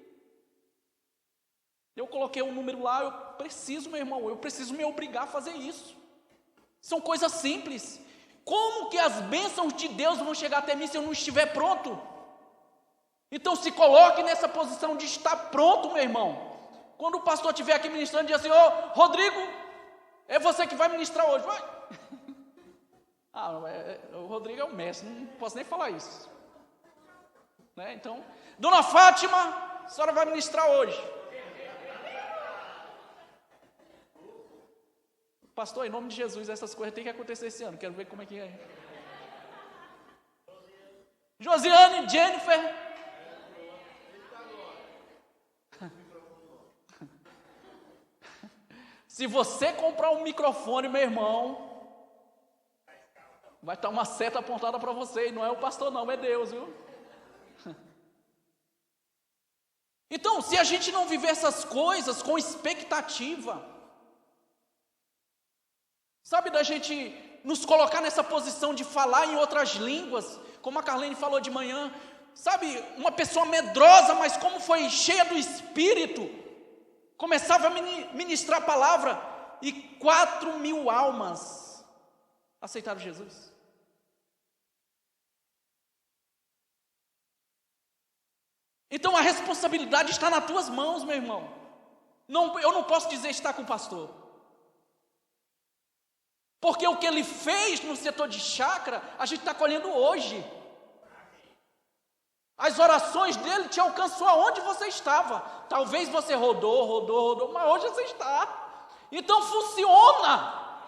Eu coloquei um número lá, eu preciso, meu irmão, eu preciso me obrigar a fazer isso. São coisas simples. Como que as bênçãos de Deus vão chegar até mim se eu não estiver pronto? Então se coloque nessa posição de estar pronto, meu irmão. Quando o pastor estiver aqui ministrando, diz assim: ô Rodrigo, é você que vai ministrar hoje, vai. O Rodrigo é o mestre, não posso nem falar isso. Né? Então, Dona Fátima, a senhora vai ministrar hoje. Pastor, em nome de Jesus, essas coisas têm que acontecer esse ano. Quero ver como é que é. Josiane, Jennifer. Se você comprar um microfone, meu irmão, vai estar uma seta apontada para você. E não é o pastor não, é Deus, viu? Então, se a gente não viver essas coisas com expectativa, sabe, da gente nos colocar nessa posição de falar em outras línguas, como a Carlene falou de manhã, sabe, uma pessoa medrosa, mas como foi cheia do Espírito, começava a ministrar a palavra, e 4.000 almas aceitaram Jesus. Então a responsabilidade está nas tuas mãos, meu irmão. Eu não posso dizer está com o pastor. Porque o que ele fez no setor de chácara, a gente está colhendo hoje. As orações dele te alcançou aonde você estava. Talvez você rodou, mas hoje você está. Então funciona.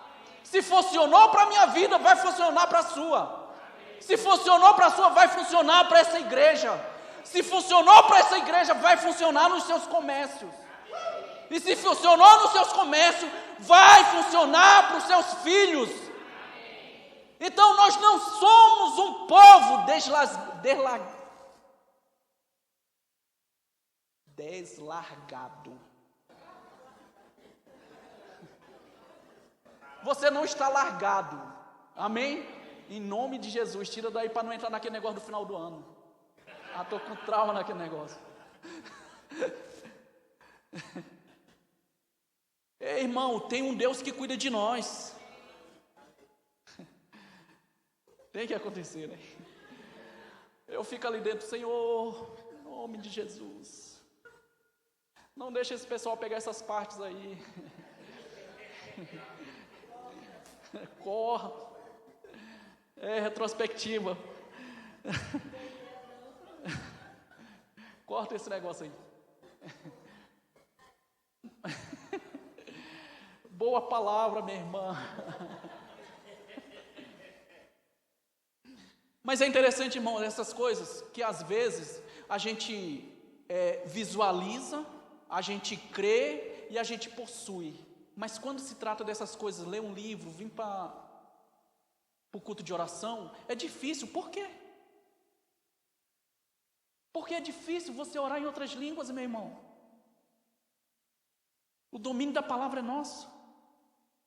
Se funcionou para a minha vida, vai funcionar para a sua. Se funcionou para a sua, vai funcionar para essa igreja. Se funcionou para essa igreja, vai funcionar nos seus comércios. E se funcionou nos seus comércios, vai funcionar para os seus filhos. Então nós não somos um povo deslargado. Você não está largado. Amém? Em nome de Jesus, tira daí para não entrar naquele negócio do final do ano. Estou com trauma naquele negócio. Ei, irmão, tem um Deus que cuida de nós. Tem que acontecer, né? Eu fico ali dentro, Senhor, em nome de Jesus. Não deixa esse pessoal pegar essas partes aí. Corra. É retrospectiva. Corta esse negócio aí. Boa palavra, minha irmã. Mas é interessante, irmão, essas coisas que às vezes a gente visualiza, a gente crê e a gente possui. Mas quando se trata dessas coisas, ler um livro, vir para o culto de oração, é difícil. Por quê? Porque é difícil você orar em outras línguas, meu irmão. O domínio da palavra é nosso.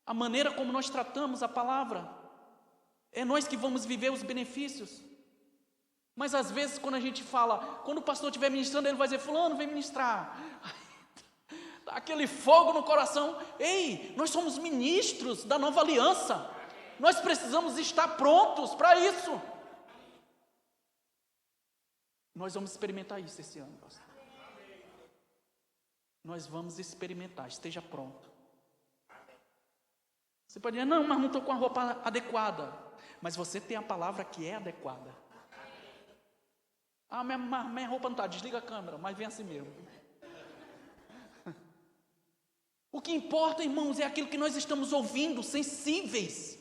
A maneira como nós tratamos a palavra, é nós que vamos viver os benefícios. Mas às vezes quando a gente fala, quando o pastor estiver ministrando, ele vai dizer, fulano, vem ministrar. Dá aquele fogo no coração. Ei, nós somos ministros da nova aliança. Nós precisamos estar prontos para isso. Nós vamos experimentar isso esse ano, pastor. Nós vamos experimentar, esteja pronto. Você pode dizer, não, mas não estou com a roupa adequada. Mas você tem a palavra que é adequada. Ah, minha roupa não está, desliga a câmera, mas vem assim mesmo. O que importa, irmãos, é aquilo que nós estamos ouvindo, sensíveis.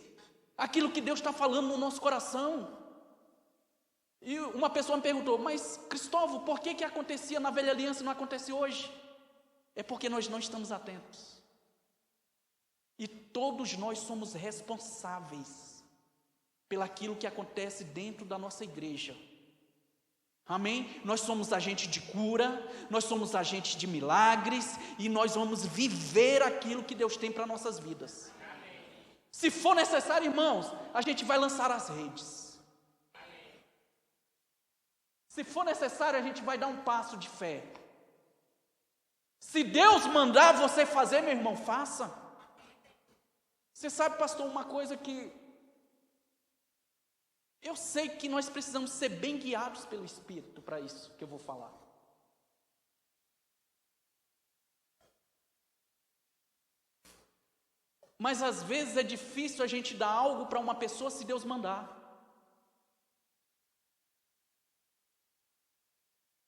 Aquilo que Deus está falando no nosso coração. E uma pessoa me perguntou, mas Cristóvão, por que acontecia na velha aliança e não acontece hoje? É porque nós não estamos atentos. E todos nós somos responsáveis pelaquilo que acontece dentro da nossa igreja. Amém? Nós somos agentes de cura, nós somos agentes de milagres e nós vamos viver aquilo que Deus tem para nossas vidas. Se for necessário, irmãos, a gente vai lançar as redes. Se for necessário, a gente vai dar um passo de fé. Se Deus mandar você fazer, meu irmão, faça. Você sabe, pastor, uma coisa que eu sei que nós precisamos ser bem guiados pelo Espírito para isso que eu vou falar. Mas às vezes é difícil a gente dar algo para uma pessoa se Deus mandar.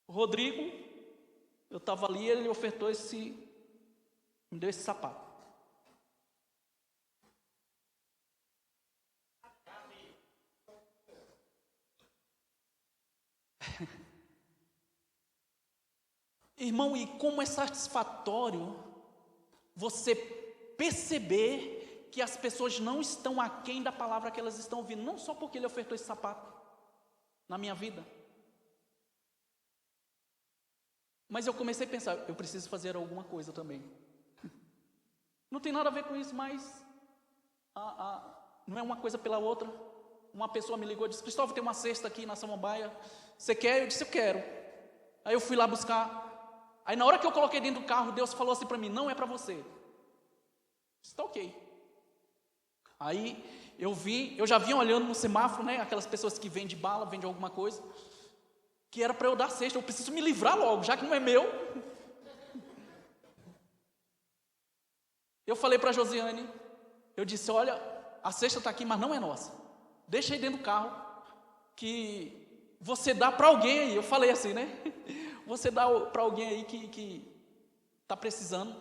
O Rodrigo, eu estava ali, ele ofertou me deu esse sapato. Irmão, e como é satisfatório você perceber que as pessoas não estão aquém da palavra que elas estão ouvindo, não só porque ele ofertou esse sapato na minha vida. Mas eu comecei a pensar, eu preciso fazer alguma coisa também. Não tem nada a ver com isso, mas não é uma coisa pela outra. Uma pessoa me ligou e disse, Cristóvão, tem uma cesta aqui na Samambaia, você quer? Eu disse, eu quero. Aí eu fui lá buscar. Aí na hora que eu coloquei dentro do carro, Deus falou assim para mim, não é para você. Está ok. Aí eu já vinha olhando no semáforo, né, aquelas pessoas que vendem bala, vendem alguma coisa, que era para eu dar cesta, eu preciso me livrar logo, já que não é meu. Eu falei para a Josiane, eu disse, olha, a cesta está aqui, mas não é nossa. Deixa aí dentro do carro, que você dá para alguém aí. Eu falei assim, né? Você dá para alguém aí que está precisando.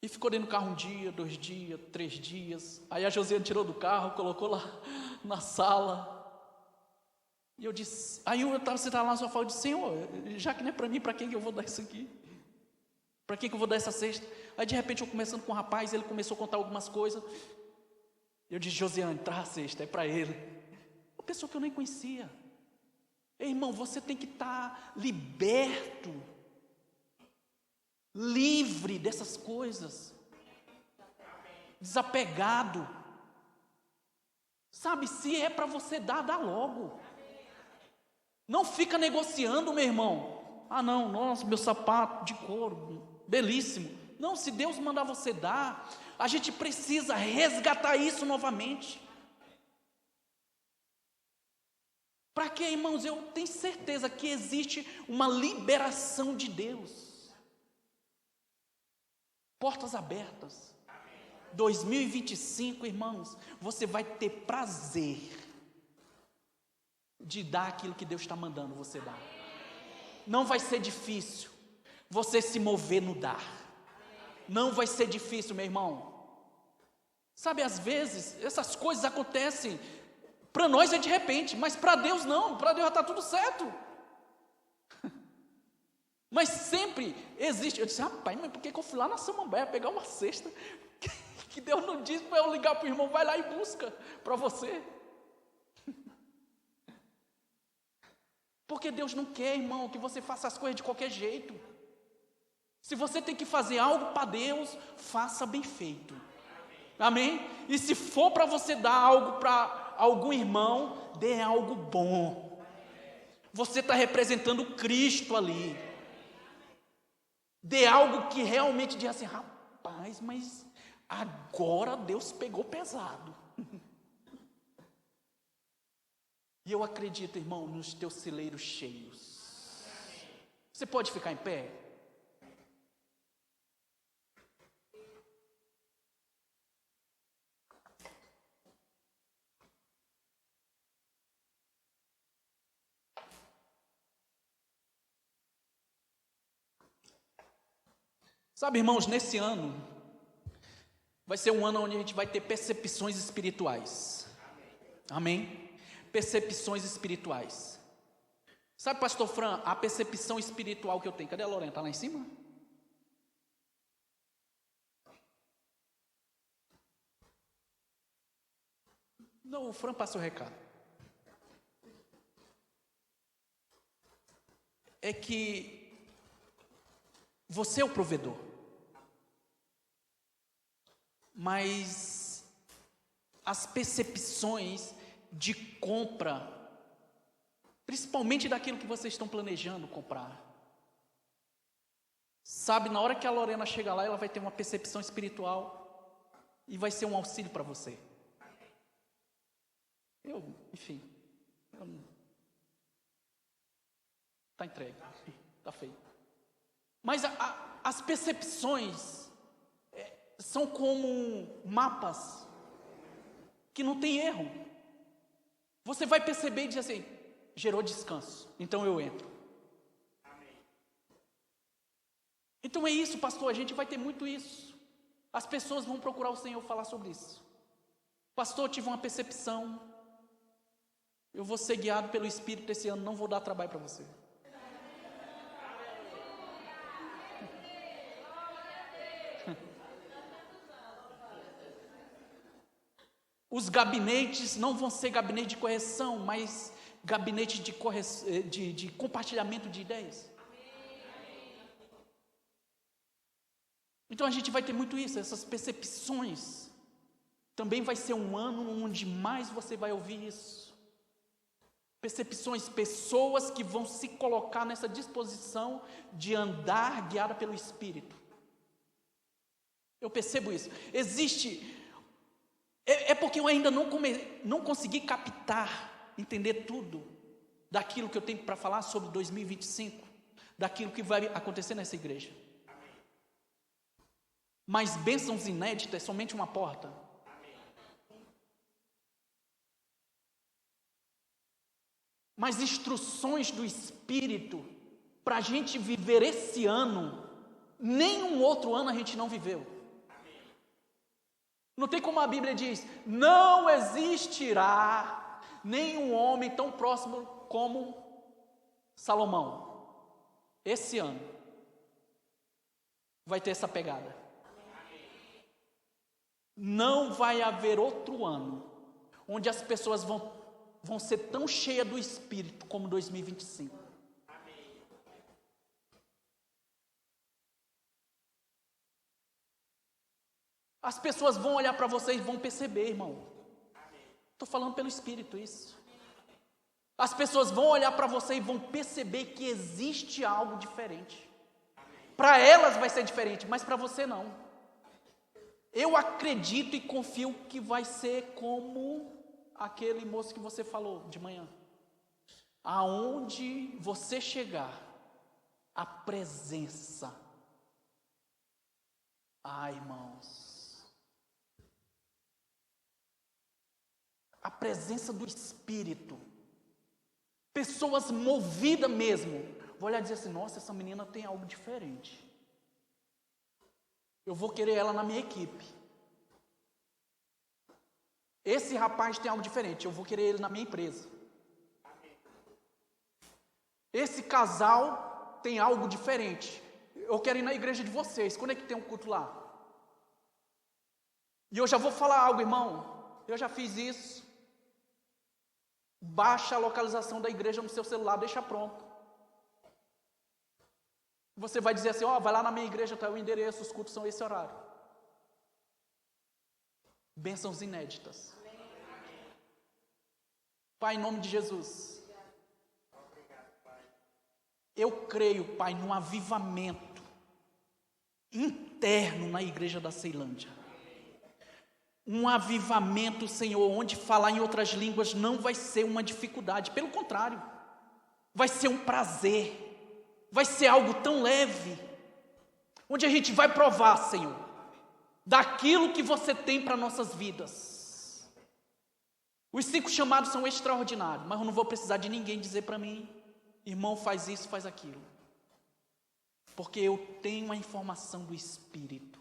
E ficou dentro do carro 1 dia, 2 dias, 3 dias. Aí a Josiane tirou do carro, colocou lá na sala. E eu disse, aí eu estava sentado lá na sofá, eu disse, Senhor, já que não é para mim, para quem que eu vou dar isso aqui? Para quem que eu vou dar essa cesta? Aí de repente eu conversando com o rapaz, ele começou a contar algumas coisas. Eu disse, Josiane, traz a cesta, é para ele. Uma pessoa que eu nem conhecia. Ei, irmão, você tem que estar liberto, livre dessas coisas, desapegado. Sabe, se é para você dar, dá logo. Não fica negociando, meu irmão. Ah não, nossa, meu sapato de couro, belíssimo. Não, se Deus mandar você dar, a gente precisa resgatar isso novamente. Para quê, irmãos? Eu tenho certeza que existe uma liberação de Deus. Portas abertas. 2025, irmãos, você vai ter prazer de dar aquilo que Deus está mandando você dar. Não vai ser difícil você se mover no dar. Não vai ser difícil, meu irmão. Sabe, às vezes, essas coisas acontecem, para nós é de repente, mas para Deus não, para Deus já está tudo certo. Mas sempre existe. Eu disse, rapaz, mas por que eu fui lá na Samambaia pegar uma cesta que Deus não disse para eu ligar para o irmão, vai lá e busca para você? Porque Deus não quer, irmão, que você faça as coisas de qualquer jeito. Se você tem que fazer algo para Deus, faça bem feito. Amém? E se for para você dar algo para algum irmão, dê algo bom. Você está representando Cristo ali. Dê algo que realmente diga assim, rapaz, mas agora Deus pegou pesado. E eu acredito, irmão, nos teus celeiros cheios. Você pode ficar em pé? Sabe, irmãos, nesse ano vai ser um ano onde a gente vai ter percepções espirituais. Amém? Percepções espirituais. Sabe, pastor Fran, a percepção espiritual que eu tenho. Cadê a Lorena? Está lá em cima? Não, o Fran passa o recado. É que você é o provedor. Mas as percepções de compra, principalmente daquilo que vocês estão planejando comprar. Sabe, na hora que a Lorena chegar lá, ela vai ter uma percepção espiritual e vai ser um auxílio para você. Enfim, está entregue, está feito. Mas as percepções são como mapas que não tem erro. Você vai perceber e dizer assim, gerou descanso, então eu entro. Então é isso, pastor, a gente vai ter muito isso. As pessoas vão procurar o Senhor falar sobre isso. Pastor, eu tive uma percepção, eu vou ser guiado pelo Espírito esse ano, não vou dar trabalho para você. Os gabinetes não vão ser gabinete de correção, mas gabinete de compartilhamento de ideias. Então a gente vai ter muito isso, essas percepções. Também vai ser um ano onde mais você vai ouvir isso. Percepções, pessoas que vão se colocar nessa disposição de andar guiada pelo Espírito. Eu percebo isso. Existe... É porque eu ainda não consegui captar, entender tudo daquilo que eu tenho para falar sobre 2025, daquilo que vai acontecer nessa igreja. Mas bênçãos inéditas é somente uma porta. Mas instruções do Espírito para a gente viver esse ano, nenhum outro ano a gente não viveu. Não tem como a Bíblia diz, não existirá nenhum homem tão próximo como Salomão. Esse ano vai ter essa pegada. Não vai haver outro ano onde as pessoas vão ser tão cheias do Espírito como 2025. As pessoas vão olhar para você e vão perceber, irmão. Estou falando pelo Espírito isso. As pessoas vão olhar para você e vão perceber que existe algo diferente. Para elas vai ser diferente, mas para você não. Eu acredito e confio que vai ser como aquele moço que você falou de manhã. aonde você chegar, a presença. Irmãos, a presença do Espírito, pessoas movidas mesmo, vou olhar e dizer assim, nossa, essa menina tem algo diferente, eu vou querer ela na minha equipe. Esse rapaz tem algo diferente, eu vou querer ele na minha empresa. Esse casal tem algo diferente, eu quero ir na igreja de vocês. Quando é que tem um culto lá? E eu já vou falar algo, irmão, eu já fiz isso. Baixa a localização da igreja no seu celular, deixa pronto. Você vai dizer assim, vai lá na minha igreja, está o endereço, os cultos são esse horário. Bênçãos inéditas. Pai, em nome de Jesus, eu creio, Pai, num avivamento interno na igreja da Ceilândia. Um avivamento, Senhor, onde falar em outras línguas não vai ser uma dificuldade, pelo contrário, vai ser um prazer, vai ser algo tão leve, onde a gente vai provar, Senhor, daquilo que você tem para nossas vidas. Os 5 chamados são extraordinários, mas eu não vou precisar de ninguém dizer para mim, irmão, faz isso, faz aquilo, porque eu tenho a informação do Espírito.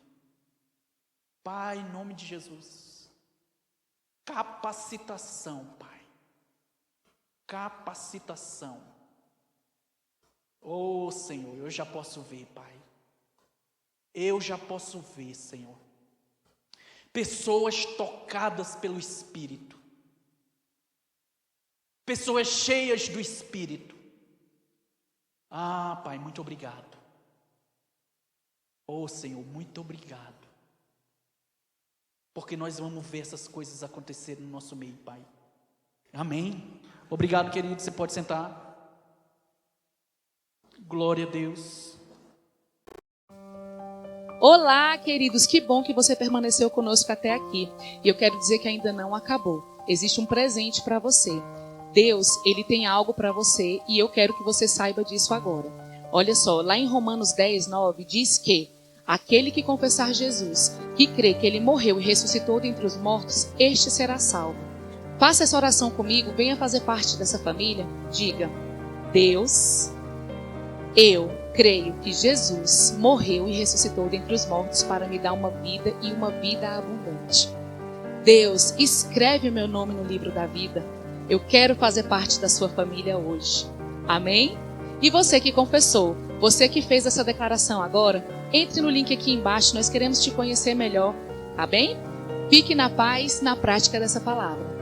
Pai, em nome de Jesus, capacitação, Pai, capacitação. Senhor, eu já posso ver, Pai, eu já posso ver, Senhor, pessoas tocadas pelo Espírito, pessoas cheias do Espírito. Pai, muito obrigado. Senhor, muito obrigado. Porque nós vamos ver essas coisas acontecerem no nosso meio, Pai. Amém. Obrigado, querido. Você pode sentar. Glória a Deus. Olá, queridos. Que bom que você permaneceu conosco até aqui. E eu quero dizer que ainda não acabou. Existe um presente para você. Deus, Ele tem algo para você e eu quero que você saiba disso agora. Olha só, lá em Romanos 10:9 diz que aquele que confessar Jesus, que crê que Ele morreu e ressuscitou dentre os mortos, este será salvo. Faça essa oração comigo, venha fazer parte dessa família. Diga: Deus, eu creio que Jesus morreu e ressuscitou dentre os mortos para me dar uma vida e uma vida abundante. Deus, escreve o meu nome no livro da vida. Eu quero fazer parte da sua família hoje. Amém? E você que confessou, você que fez essa declaração agora, entre no link aqui embaixo, nós queremos te conhecer melhor, tá bem? Fique na paz, na prática dessa palavra.